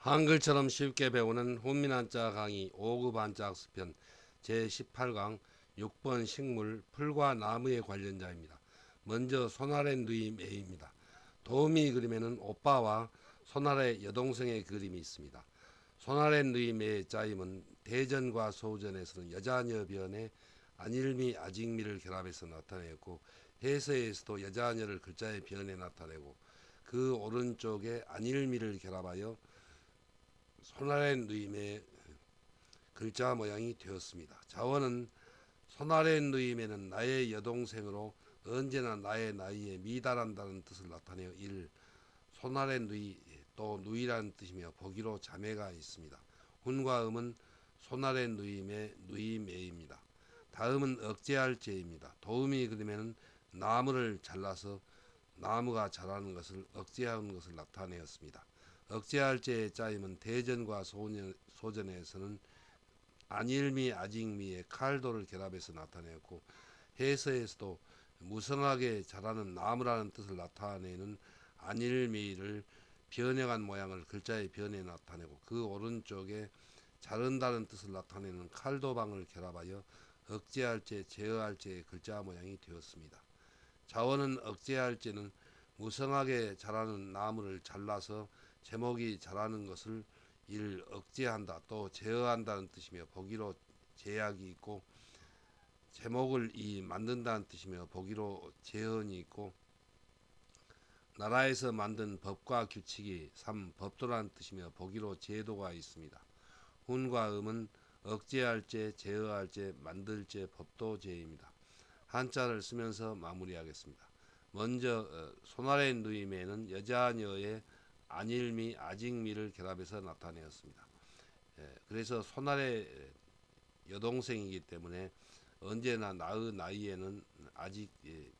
한글처럼 쉽게 배우는 훈민한자 강의 5급 한자 학습편 제18강 6번 식물 풀과 나무의 관련자입니다. 먼저 손아래 누이 매입니다. 도우미 그림에는 오빠와 손아래 여동생의 그림이 있습니다. 손아래 누이 매의 짜임은 대전과 소전에서는 여자녀 변에 안일미 아직미를 결합해서 나타내었고, 해서에서도 여자녀를 글자의 변에 나타내고, 그 오른쪽에 안일미를 결합하여 손아래 누임의 글자 모양이 되었습니다. 자원은 손아래 누임에는 나의 여동생으로 언제나 나의 나이에 미달한다는 뜻을 나타내어 1. 손아래 누이, 또 누이라는 뜻이며 보기로 자매가 있습니다. 훈과 음은 손아래 누임의 누이매입니다. 다음은 억제할 제입니다. 도우미 그림에는 나무를 잘라서 나무가 자라는 것을 억제하는 것을 나타내었습니다. 억제할 제의 짜임은 대전과 소전에서는 안일미 아직미의 칼도를 결합해서 나타내었고, 해서에서도 무성하게 자라는 나무라는 뜻을 나타내는 안일미를 변형한 모양을 글자의 변에 나타내고, 그 오른쪽에 자른다는 뜻을 나타내는 칼도방을 결합하여 억제할 제, 제어할 제의 글자 모양이 되었습니다. 자원은 억제할 제는 무성하게 자라는 나무를 잘라서 제목이 자라는 것을 1. 억제한다, 또 제어한다는 뜻이며 보기로 제약이 있고, 제목을 2. 만든다는 뜻이며 보기로 제헌이 있고, 나라에서 만든 법과 규칙이 3. 법도라는 뜻이며 보기로 제도가 있습니다. 훈과 음은 억제할 제, 제어할 제, 만들 제, 법도 제입니다. 한자를 쓰면서 마무리하겠습니다. 먼저 손아래 누임에는 여자녀의 안일미, 아직미를 결합해서 나타내었습니다. 그래서 손아래 여동생이기 때문에 언제나 나의 나이에는 아직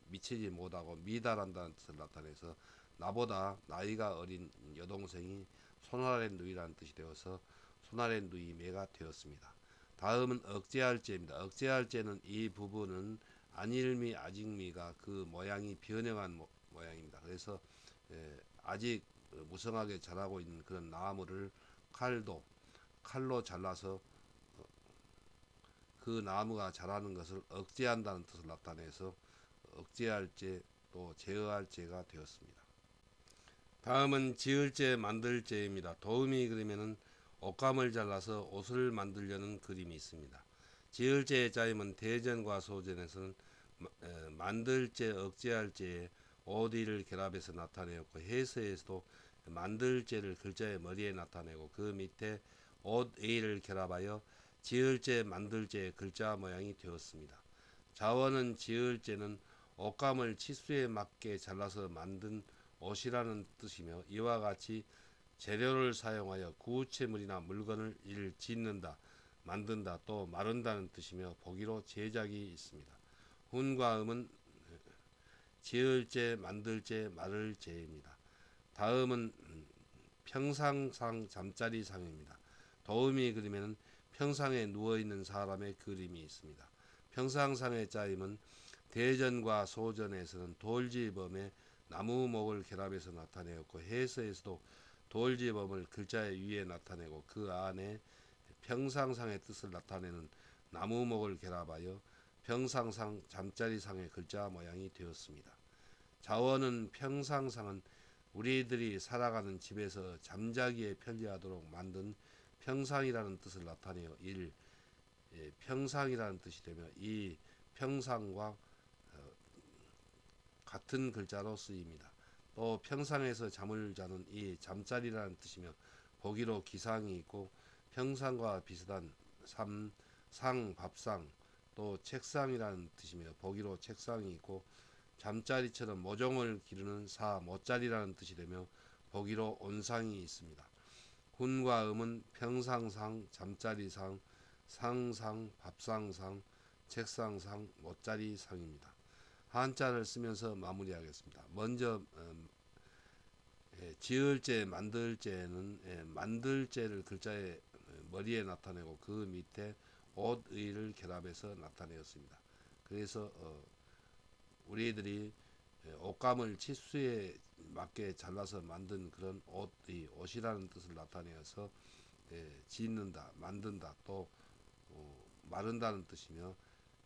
미치지 못하고 미달한다는 뜻을 나타내서 나보다 나이가 어린 여동생이 손아래 누이라는 뜻이 되어서 손아래 누이매가 되었습니다. 다음은 억제할 제입니다. 억제할 제는 이 부분은 안일미, 아직미가 그 모양이 변형한 모양입니다. 그래서 아직 무성하게 자라고 있는 그런 나무를 칼로 잘라서 그 나무가 자라는 것을 억제한다는 뜻을 나타내서 억제할 제, 또 제어할 제가 되었습니다. 다음은 지을 제, 만들 제입니다. 도우미 그림에는 옷감을 잘라서 옷을 만들려는 그림이 있습니다. 지을 제의 짜임은 대전과 소전에서는 만들 제, 억제할 제에 오디를 결합해서 나타내었고, 해서에서도 만들 제를 글자의 머리에 나타내고, 그 밑에 옷 A를 결합하여 지을 제, 만들 제의 글자 모양이 되었습니다. 자원은 지을 제는 옷감을 치수에 맞게 잘라서 만든 옷이라는 뜻이며, 이와 같이 재료를 사용하여 구체물이나 물건을 짓는다, 만든다, 또 마른다는 뜻이며 보기로 제작이 있습니다. 훈과 음은 지을제, 만들제, 마를제입니다. 다음은 평상상 잠자리상입니다. 도우미 그림에는 평상에 누워있는 사람의 그림이 있습니다. 평상상의 짜임은 대전과 소전에서는 돌지범에 나무목을 결합해서 나타내었고, 해서에서도 돌지범을 글자의 위에 나타내고, 그 안에 평상상의 뜻을 나타내는 나무목을 결합하여 평상상 잠자리상의 글자 모양이 되었습니다. 자원은 평상상은 우리들이 살아가는 집에서 잠자기에 편리하도록 만든 평상이라는 뜻을 나타내어 1. 평상이라는 뜻이 되며, 이 평상과 같은 글자로 쓰입니다. 또 평상에서 잠을 자는 이 잠자리라는 뜻이며 보기로 기상이 있고, 평상과 비슷한 3. 상, 밥상, 또 책상이라는 뜻이며 보기로 책상이 있고, 잠자리처럼 모종을 기르는 4. 모자리라는 뜻이 되며 보기로 온상이 있습니다. 훈과 음은 평상상, 잠자리상, 상상, 밥상상, 책상상, 모자리상입니다. 한자를 쓰면서 마무리하겠습니다. 먼저 지을제, 만들제는 만들제를 글자의 머리에 나타내고, 그 밑에 옷의를 결합해서 나타내었습니다. 그래서 우리들이 옷감을 치수에 맞게 잘라서 만든 그런 옷이라는 뜻을 나타내어서 짓는다, 만든다, 또 마른다는 뜻이며,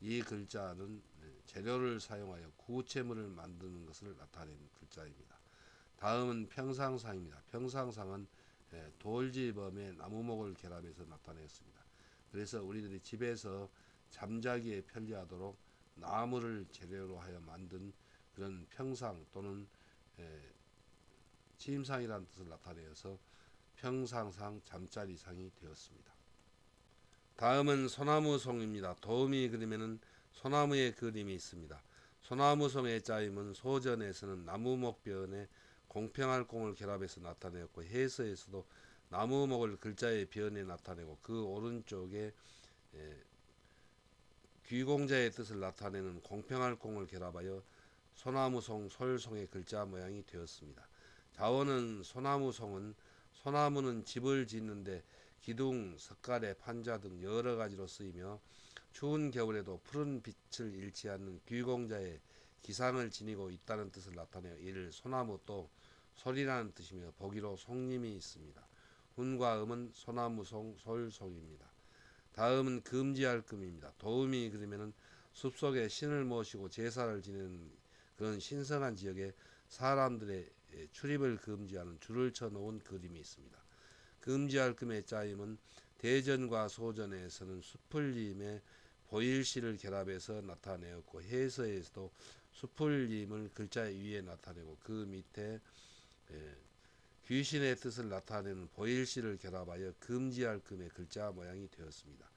이 글자는 재료를 사용하여 구체물을 만드는 것을 나타내는 글자입니다. 다음은 평상상입니다. 평상상은 돌지범의 나무목을 결합해서 나타냈습니다. 그래서 우리들이 집에서 잠자기에 편리하도록 나무를 재료로 하여 만든 그런 평상 또는 침상이라는 뜻을 나타내어서 평상상 잠자리상이 되었습니다. 다음은 소나무송입니다. 도우미 그림에는 소나무의 그림이 있습니다. 소나무송의 짜임은 소전에서는 나무목변에 공평할 공을 결합해서 나타내었고, 해서에서도 나무목을 글자의 변에 나타내고, 그 오른쪽에 귀공자의 뜻을 나타내는 공평할 공을 결합하여 소나무송, 솔송의 글자 모양이 되었습니다. 자원은 소나무송은 소나무는 집을 짓는데 기둥, 석가래, 판자 등 여러 가지로 쓰이며, 추운 겨울에도 푸른 빛을 잃지 않는 귀공자의 기상을 지니고 있다는 뜻을 나타내어 이를 소나무 또 솔이라는 뜻이며, 보기로 송림이 있습니다. 훈과 음은 소나무송, 솔송입니다. 다음은 금지할 금입니다. 도우미 그림에는 숲속에 신을 모시고 제사를 지내는 그런 신성한 지역에 사람들의 출입을 금지하는 줄을 쳐놓은 그림이 있습니다. 금지할 금의 짜임은 대전과 소전에서는 수풀림의 보일시를 결합해서 나타내었고, 해서에서도 수풀림을 글자 위에 나타내고, 그 밑에 귀신의 뜻을 나타내는 보일시를 결합하여 금지할 금의 글자 모양이 되었습니다.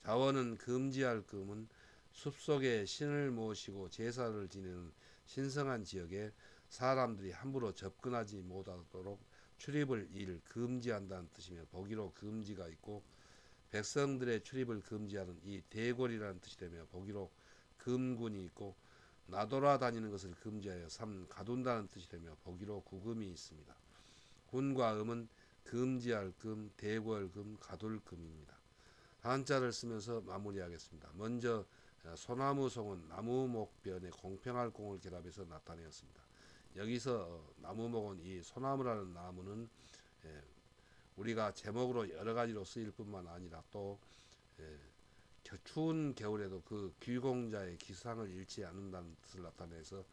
자원은 금지할 금은 숲속에 신을 모시고 제사를 지내는 신성한 지역에 사람들이 함부로 접근하지 못하도록 출입을 금지한다는 뜻이며, 보기로 금지가 있고, 백성들의 출입을 금지하는 이 대궐이라는 뜻이 되며, 보기로 금군이 있고, 나돌아다니는 것을 금지하여 가둔다는 뜻이 되며, 보기로 구금이 있습니다. 군과 음은 금지할 금, 대궐금, 가둘금입니다. 한자를 쓰면서 마무리하겠습니다. 먼저 소나무송은 나무목변에 공평할 공을 결합해서 나타내었습니다. 여기서 나무목은 이 소나무라는 나무는 우리가 제목으로 여러 가지로 쓰일 뿐만 아니라 또 추운 겨울에도 그 귀공자의 기상을 잃지 않는다는 뜻을 나타내서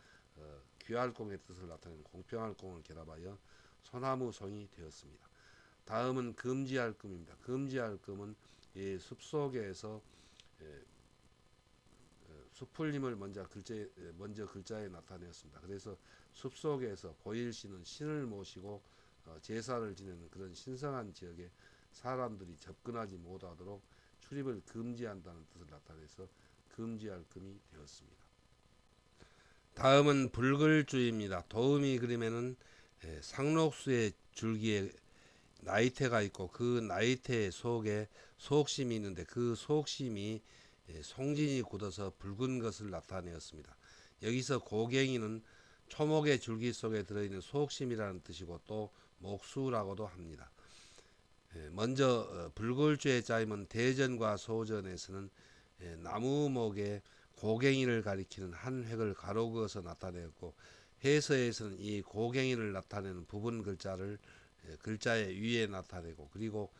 귀할 공의 뜻을 나타내는 공평할 공을 결합하여 소나무송이 되었습니다. 다음은 금지할 금입니다. 금지할 금은 이 숲속에서 수풀림을 먼저 글자에 나타내었습니다. 그래서 숲속에서 보일시는 신을 모시고 제사를 지내는 그런 신성한 지역에 사람들이 접근하지 못하도록 출입을 금지한다는 뜻을 나타내서 금지할 금이 되었습니다. 다음은 붉을주입니다. 도우미 그림에는 상록수의 줄기에 나이테가 있고, 그 나이테 속에 소옥심이 있는데, 그 소옥심이 송진이 굳어서 붉은 것을 나타내었습니다. 여기서 고갱이는 초목의 줄기 속에 들어있는 소옥심이라는 뜻이고, 또 목수라고도 합니다. 먼저 붉을주의 짜임은 대전과 소전에서는 나무목의 고갱이를 가리키는 한 획을 가로 그어서 나타내었고, 해서에서는 이 고갱이를 나타내는 부분 글자를 글자의 위에 나타내고, 그리고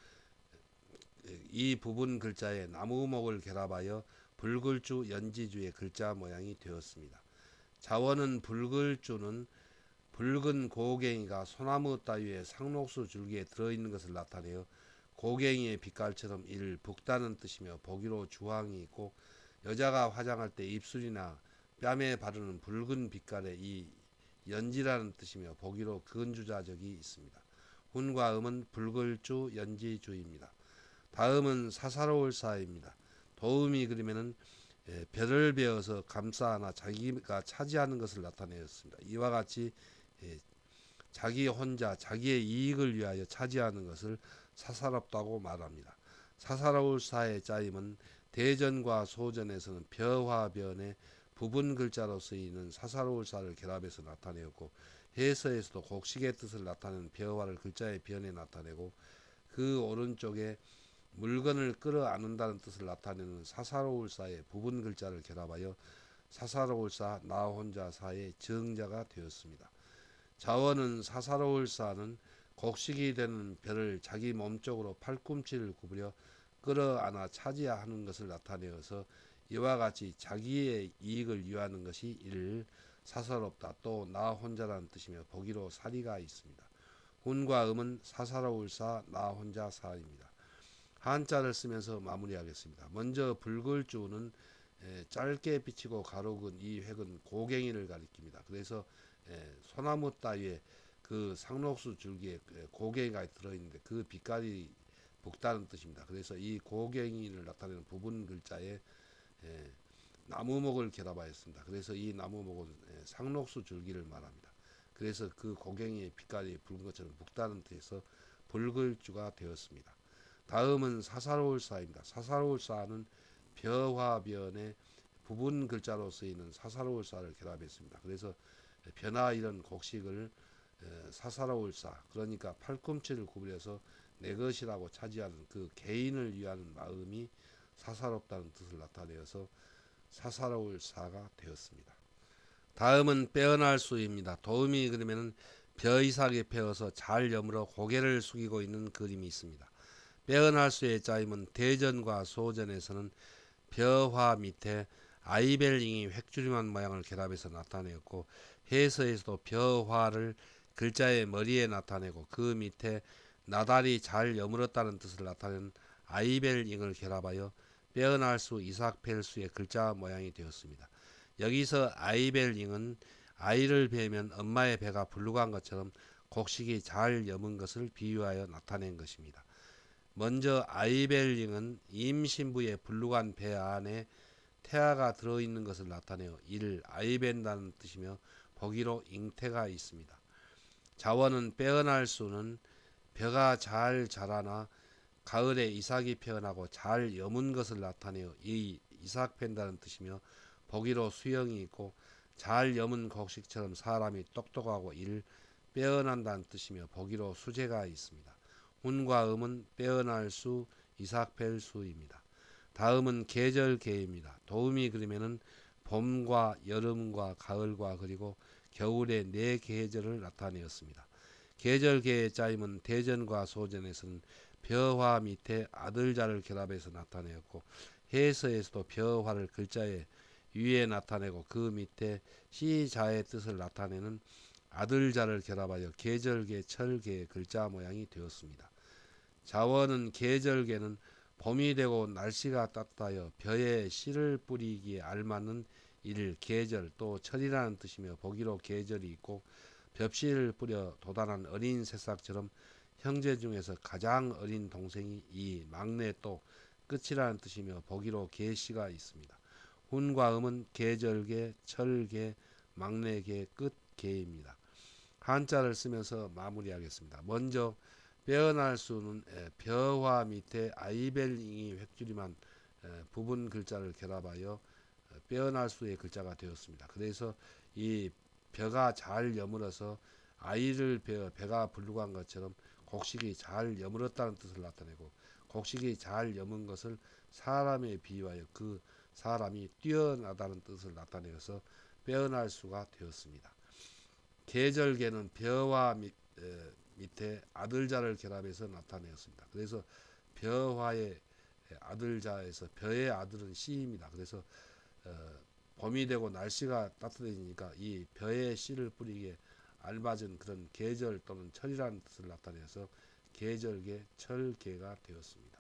이 부분 글자에 나무목을 결합하여 붉을주, 연지주의 글자 모양이 되었습니다. 자원은 붉을주는 붉은 고갱이가 소나무 따위의 상록수 줄기에 들어있는 것을 나타내어 고갱이의 빛깔처럼 이를 붉다는 뜻이며, 보기로 주황이 있고, 여자가 화장할 때 입술이나 뺨에 바르는 붉은 빛깔의 이 연지라는 뜻이며, 보기로 근주자적이 있습니다. 훈과 음은 붉을주, 연지주입니다. 다음은 사사로울 사입니다. 도우미 그림에는 별을 베어서 감싸 안아 자기가 차지하는 것을 나타내었습니다. 이와 같이 자기 혼자 자기의 이익을 위하여 차지하는 것을 사사롭다고 말합니다. 사사로울 사의 짜임은 대전과 소전에서는 벼화변에 부분 글자로 쓰이는 사사로울 사를 결합해서 나타내었고, 해서에서도 곡식의 뜻을 나타내는 벼화를 글자의 변에 나타내고, 그 오른쪽에 물건을 끌어안는다는 뜻을 나타내는 사사로울 사의 부분 글자를 결합하여 사사로울사 나 혼자 사의 정자가 되었습니다. 자원은 사사로울사는 곡식이 되는 별을 자기 몸쪽으로 팔꿈치를 구부려 끌어안아 차지하는 것을 나타내어서 이와 같이 자기의 이익을 위하는 것이 이를 사사롭다 또 나 혼자라는 뜻이며 보기로 사리가 있습니다. 운과 음은 사사로울사 나 혼자 사입니다. 한자를 쓰면서 마무리하겠습니다. 먼저 붉을주는 짧게 비치고 가로근 이 획은 고갱이를 가리킵니다. 그래서 소나무 따위에 그 상록수 줄기에 고갱이가 들어있는데 그 빛깔이 붉다는 뜻입니다. 그래서 이 고갱이를 나타내는 부분 글자에 나무목을 결합하였습니다. 그래서 이 나무목은 상록수 줄기를 말합니다. 그래서 그 고갱이의 빛깔이 붉은 것처럼 붉다는 뜻에서 붉을주가 되었습니다. 다음은 사사로울사입니다. 사사로울사는 벼화변에 부분 글자로 쓰이는 사사로울사를 결합했습니다. 그래서 벼나 이런 곡식을 사사로울사 그러니까 팔꿈치를 구부려서 내 것이라고 차지하는 그 개인을 위하는 마음이 사사롭다는 뜻을 나타내어서 사사로울사가 되었습니다. 다음은 빼어날 수입니다. 도움이 그리면은 벼이삭에 펴어서 잘 여물어 고개를 숙이고 있는 그림이 있습니다. 빼어날 수의 짜임은 대전과 소전에서는 벼화 밑에 아이벨링이 획줄임한 모양을 결합해서 나타내었고 해서에서도 벼화를 글자의 머리에 나타내고 그 밑에 나달이 잘 여물었다는 뜻을 나타내는 아이벨링을 결합하여 빼어날 수 이삭펠수의 글자 모양이 되었습니다. 여기서 아이벨링은 아이를 베면 엄마의 배가 불룩한 것처럼 곡식이 잘 여문 것을 비유하여 나타낸 것입니다. 먼저 아이벨링은 임신부의 불룩한 배 안에 태아가 들어있는 것을 나타내어 이를 아이벤다는 뜻이며 보기로 잉태가 있습니다. 자원은 빼어날 수는 벼가 잘 자라나 가을에 이삭이 피어나고 잘 여문 것을 나타내어 이 이삭 팬다는 뜻이며 보기로 수형이 있고 잘 여문 곡식처럼 사람이 똑똑하고 이를 빼어난다는 뜻이며 보기로 수재가 있습니다. 운과 음은 빼어날 수, 이삭펠 수입니다. 다음은 계절계입니다. 도움이 그리면은 봄과 여름과 가을과 그리고 겨울의 네 계절을 나타내었습니다. 계절계의 짜임은 대전과 소전에서는 벼화 밑에 아들자를 결합해서 나타내었고 해서에서도 벼화를 글자의 위에 나타내고 그 밑에 시자의 뜻을 나타내는 아들자를 결합하여 계절계 철계의 글자 모양이 되었습니다. 자원은 계절계는 봄이 되고 날씨가 따뜻하여 벼에 씨를 뿌리기에 알맞는 이를 계절 또 철이라는 뜻이며 보기로 계절이 있고 벽씨를 뿌려 도단한 어린 새싹처럼 형제 중에서 가장 어린 동생이 이 막내 또 끝이라는 뜻이며 보기로 계씨가 있습니다. 훈과 음은 계절계, 철계, 막내계, 끝계입니다. 한자를 쓰면서 마무리하겠습니다. 먼저 빼어날 수는 벼화 밑에 아이벨링이 획줄임한 부분 글자를 결합하여 빼어날 수의 글자가 되었습니다. 그래서 이 벼가 잘 여물어서 아이를 베어 배가 불룩한 것처럼 곡식이 잘 여물었다는 뜻을 나타내고 곡식이 잘 여문 것을 사람에 비유하여 그 사람이 뛰어나다는 뜻을 나타내어서 빼어날 수가 되었습니다. 계절계는 벼와 밑에 아들자를 결합해서 나타내었습니다. 그래서 벼화의 아들자에서 벼의 아들은 씨입니다. 그래서 봄이 되고 날씨가 따뜻해지니까 이 벼에 씨를 뿌리기에 알맞은 그런 계절 또는 철이라는 뜻을 나타내서 계절계, 철계가 되었습니다.